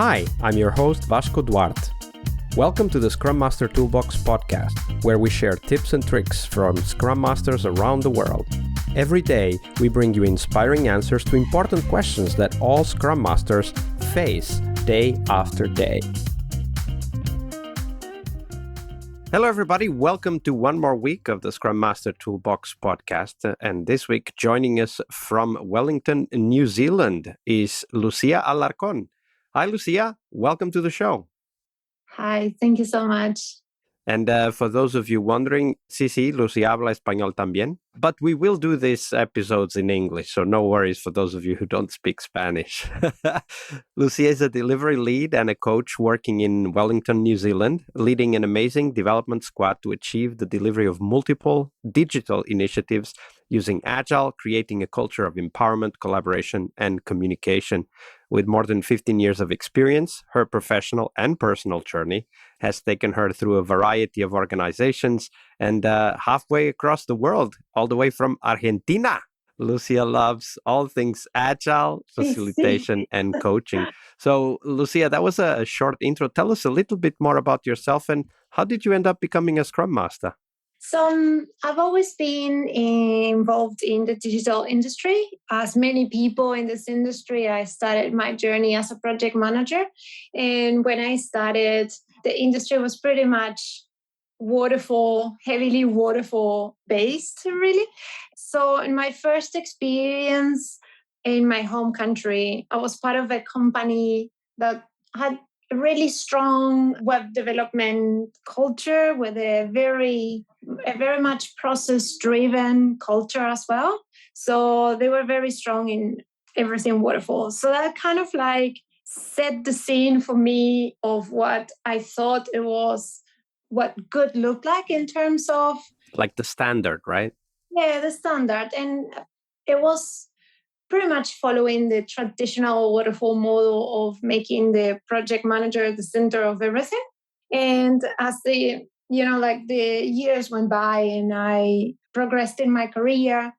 Hi, I'm your host Vasco Duarte. Welcome to the Scrum Master Toolbox Podcast, where we share tips and tricks from Scrum Masters around the world. Every day, we bring you inspiring answers to important questions that all Scrum Masters face day after day. Hello, everybody. Welcome to one more week of the Scrum Master Toolbox Podcast. And this week, joining us from Wellington, New Zealand, is Lucia Alarcon. Hi, Lucia. Welcome to the show. Hi, thank you so much. And for those of you wondering, sí, Lucia habla español también. But we will do these episodes in English, so no worries for those of you who don't speak Spanish. Lucia is a delivery lead and a coach working in Wellington, New Zealand, leading an amazing development squad to achieve the delivery of multiple digital initiatives using Agile, creating a culture of empowerment, collaboration, and communication. With more than 15 years of experience, her professional and personal journey has taken her through a variety of organizations and halfway across the world, all the way from Argentina. Lucia loves all things Agile, facilitation, and coaching. So, Lucia, that was a short intro. Tell us a little bit more about yourself and how did you end up becoming a Scrum Master? So I've always been involved in the digital industry. As many people in this industry, I started my journey as a project manager. And when I started, the industry was pretty much heavily waterfall based, really. So in my first experience in my home country, I was part of a company that had a really strong web development culture with a very much process-driven culture as well. So they were very strong in everything waterfall. So that kind of like set the scene for me of what I thought it was, what good looked like in terms of... Like the standard, right? Yeah, the standard. And it was pretty much following the traditional waterfall model of making the project manager the center of everything. And as the years went by and I progressed in my career,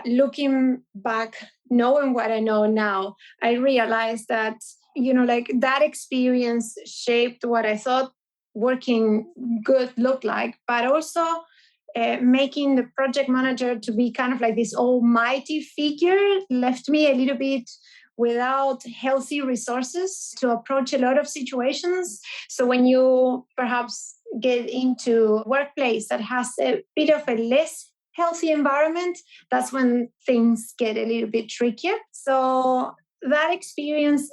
looking back, knowing what I know now, I realized that, that experience shaped what I thought working good looked like, but also making the project manager to be kind of like this almighty figure left me a little bit without healthy resources to approach a lot of situations. So when you perhaps get into a workplace that has a bit of a less healthy environment, that's when things get a little bit trickier. So that experience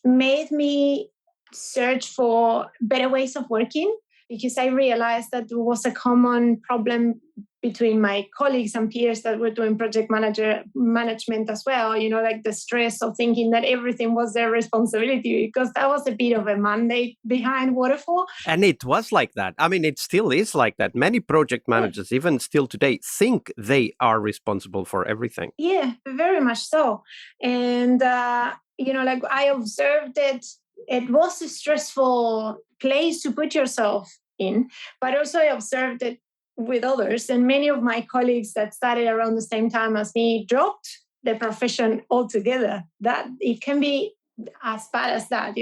made me search for better ways of working, because I realized that there was a common problem between my colleagues and peers that were doing project management as well, like the stress of thinking that everything was their responsibility, because that was a bit of a mandate behind waterfall. And it was like that. I mean, it still is like that. Many project managers, even still today, think they are responsible for everything. Yeah, very much so. And, I observed that it was a stressful place to put yourself in, but also I observed it with others, and many of my colleagues that started around the same time as me dropped the profession altogether. That it can be as bad as that,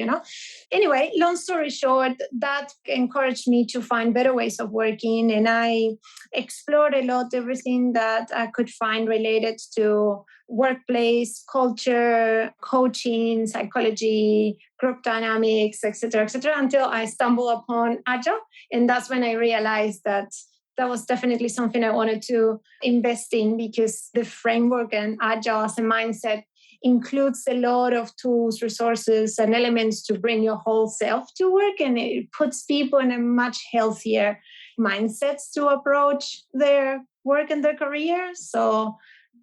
Anyway, long story short, that encouraged me to find better ways of working, and I explored a lot everything that I could find related to workplace culture, coaching, psychology, group dynamics, etc., until I stumbled upon Agile. And that's when I realized that was definitely something I wanted to invest in, because the framework and Agile as a mindset includes a lot of tools, resources, and elements to bring your whole self to work. And it puts people in a much healthier mindsets to approach their work and their career. So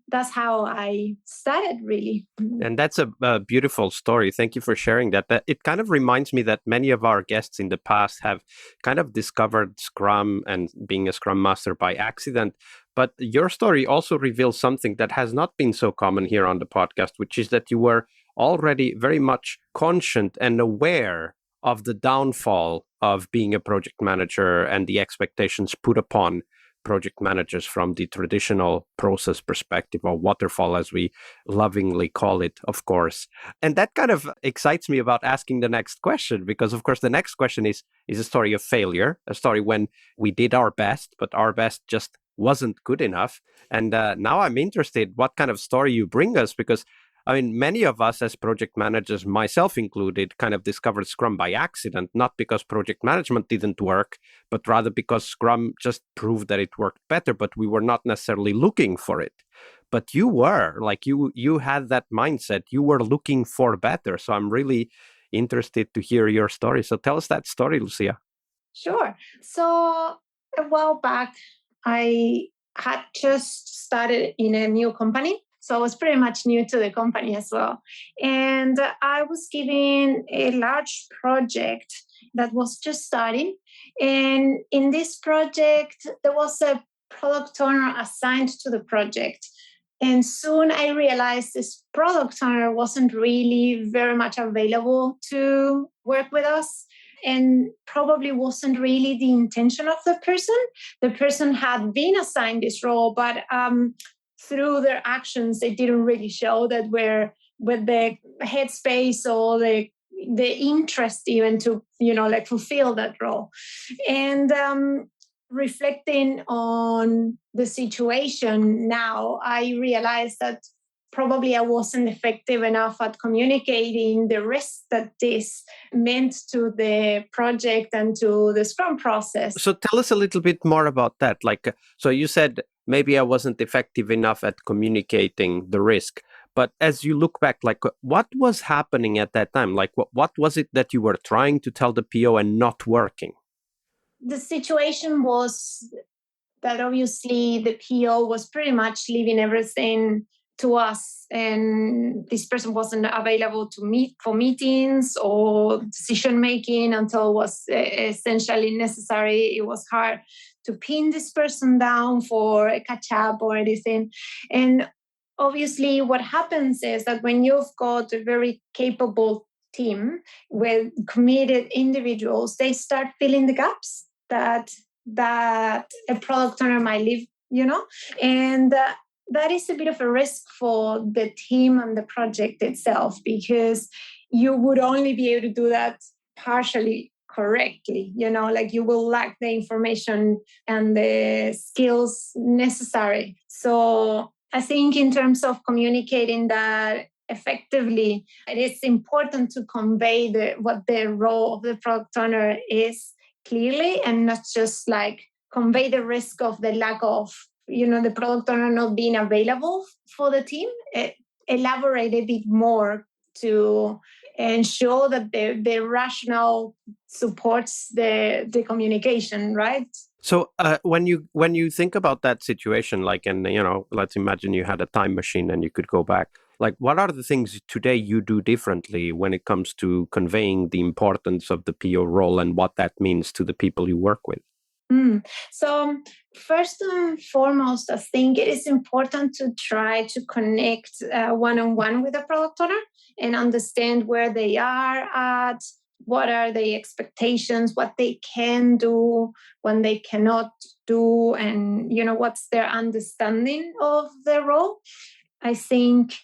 that's how I started, really. And that's a beautiful story. Thank you for sharing that. It kind of reminds me that many of our guests in the past have kind of discovered Scrum and being a Scrum Master by accident. But your story also reveals something that has not been so common here on the podcast, which is that you were already very much conscious and aware of the downfall of being a project manager and the expectations put upon project managers from the traditional process perspective, or waterfall, as we lovingly call it, of course. And that kind of excites me about asking the next question, because, of course, the next question is a story of failure, a story when we did our best, but our best just wasn't good enough. And now I'm interested what kind of story you bring us, because I mean, many of us as project managers, myself included, kind of discovered Scrum by accident, not because project management didn't work, but rather because Scrum just proved that it worked better, but we were not necessarily looking for it. But you were, like you had that mindset, you were looking for better. So I'm really interested to hear your story. So tell us that story, Lucia. Sure. So a while back, I had just started in a new company. So I was pretty much new to the company as well. And I was given a large project that was just starting. And in this project, there was a product owner assigned to the project. And soon I realized this product owner wasn't really very much available to work with us, and probably wasn't really the intention of the person. The person had been assigned this role, but through their actions, they didn't really show that we're with the headspace or the interest even to, like fulfill that role. And reflecting on the situation now, I realized that probably I wasn't effective enough at communicating the risk that this meant to the project and to the Scrum process. So tell us a little bit more about that. So you said maybe I wasn't effective enough at communicating the risk. But as you look back, what was happening at that time? What was it that you were trying to tell the PO and not working? The situation was that obviously the PO was pretty much leaving everything to us, and this person wasn't available to meet for meetings or decision making until it was essentially necessary. It was hard to pin this person down for a catch up or anything. And obviously what happens is that when you've got a very capable team with committed individuals, they start filling the gaps that a product owner might leave, and that is a bit of a risk for the team and the project itself, because you would only be able to do that partially correctly. You will lack the information and the skills necessary. So I think in terms of communicating that effectively, it is important to convey what the role of the product owner is clearly, and not just convey the risk of the lack of, the product owner not being available for the team. Elaborate a bit more to ensure that the rationale supports the communication, right? So when you think about that situation, let's imagine you had a time machine and you could go back. What are the things today you do differently when it comes to conveying the importance of the PO role and what that means to the people you work with? So first and foremost, I think it is important to try to connect one-on-one with the product owner and understand where they are at, what are the expectations, what they can do, when they cannot do, and what's their understanding of the role. I think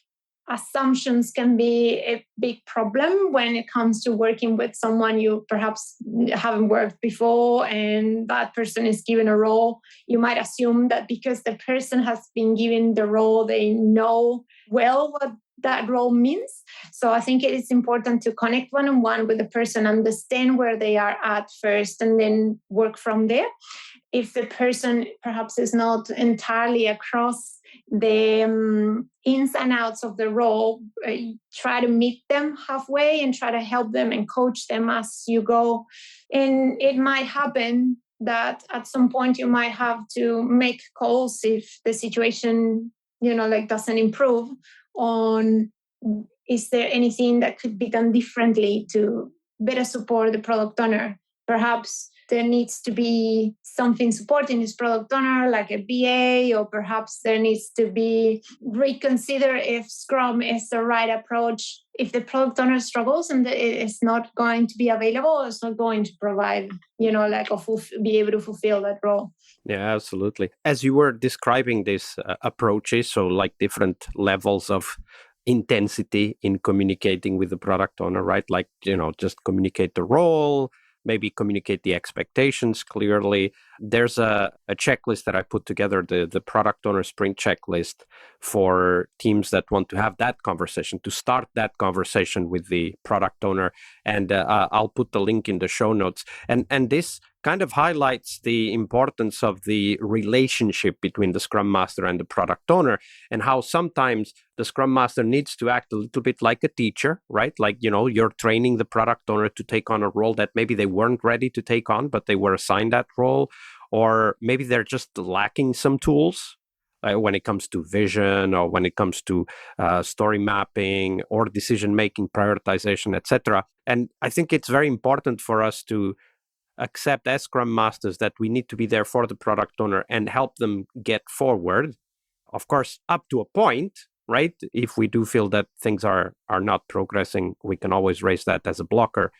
assumptions can be a big problem when it comes to working with someone you perhaps haven't worked before, and that person is given a role. You might assume that because the person has been given the role, they know well what that role means. So I think it is important to connect one-on-one with the person, understand where they are at first, and then work from there. If the person perhaps is not entirely across the ins and outs of the role, try to meet them halfway and try to help them and coach them as you go. And it might happen that at some point you might have to make calls if the situation, doesn't improve, on is there anything that could be done differently to better support the product owner. Perhaps there needs to be something supporting this product owner, like a BA, or perhaps there needs to be reconsider if Scrum is the right approach. If the product owner struggles and it is not going to be available, it's not going to provide, be able to fulfill that role. Yeah, absolutely. As you were describing these approaches, so like different levels of intensity in communicating with the product owner, right? Like, just communicate the role, maybe communicate the expectations clearly. There's a checklist that I put together, the product owner sprint checklist for teams that want to have that conversation, to start that conversation with the product owner. And I'll put the link in the show notes. And this kind of highlights the importance of the relationship between the Scrum Master and the product owner, and how sometimes the Scrum Master needs to act a little bit like a teacher, right? Like, you're training the product owner to take on a role that maybe they weren't ready to take on, but they were assigned that role, or maybe they're just lacking some tools when it comes to vision, or when it comes to story mapping or decision-making, prioritization, etc. And I think it's very important for us to accept as Scrum Masters that we need to be there for the product owner and help them get forward. Of course, up to a point, right? If we do feel that things are not progressing, we can always raise that as a blocker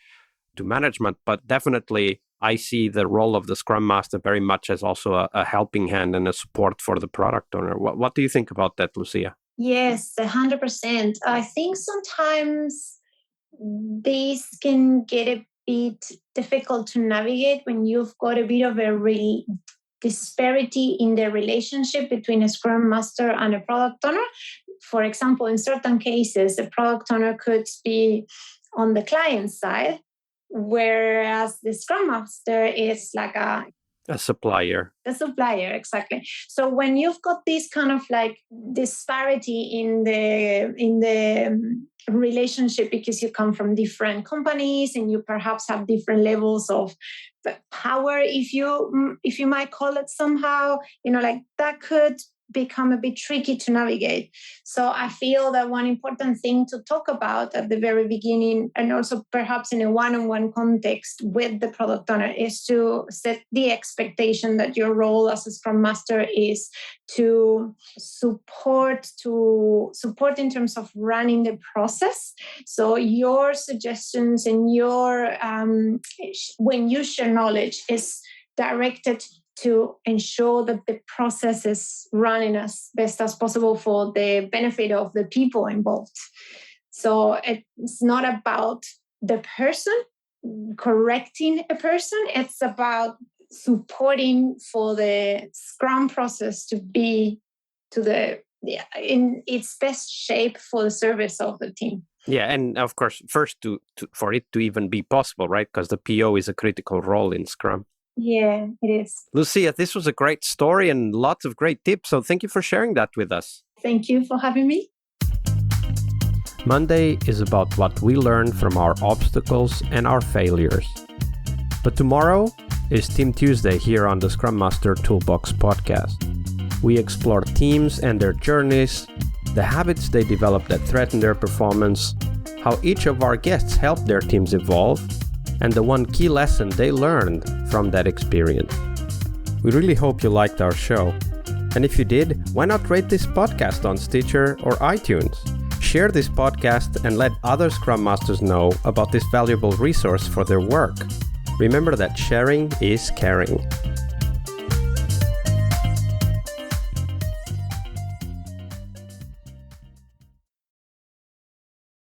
to management. But definitely, I see the role of the Scrum Master very much as also a helping hand and a support for the product owner. What do you think about that, Lucia? Yes, 100%. I think sometimes these can get a bit difficult to navigate when you've got a bit of a disparity in the relationship between a Scrum Master and a product owner. For example, in certain cases, the product owner could be on the client side, whereas the Scrum Master is like a supplier. A supplier, exactly. So when you've got this kind of like disparity in the relationship, because you come from different companies and you perhaps have different levels of power, if you might call it somehow, like that could become a bit tricky to navigate. So I feel that one important thing to talk about at the very beginning, and also perhaps in a one-on-one context with the product owner, is to set the expectation that your role as a Scrum Master is to support in terms of running the process. So your suggestions and your when you share knowledge is directed to ensure that the process is running as best as possible for the benefit of the people involved. So it's not about the person, correcting a person. It's about supporting for the Scrum process to be in its best shape for the service of the team. Yeah, and of course, first for it to even be possible, right? Because the PO is a critical role in Scrum. Yeah, it is. Lucia, this was a great story and lots of great tips. So thank you for sharing that with us. Thank you for having me. Monday is about what we learn from our obstacles and our failures. But tomorrow is Team Tuesday here on the Scrum Master Toolbox Podcast. We explore teams and their journeys, the habits they develop that threaten their performance, how each of our guests helped their teams evolve, and the one key lesson they learned from that experience. We really hope you liked our show. And if you did, why not rate this podcast on Stitcher or iTunes? Share this podcast and let other Scrum Masters know about this valuable resource for their work. Remember that sharing is caring.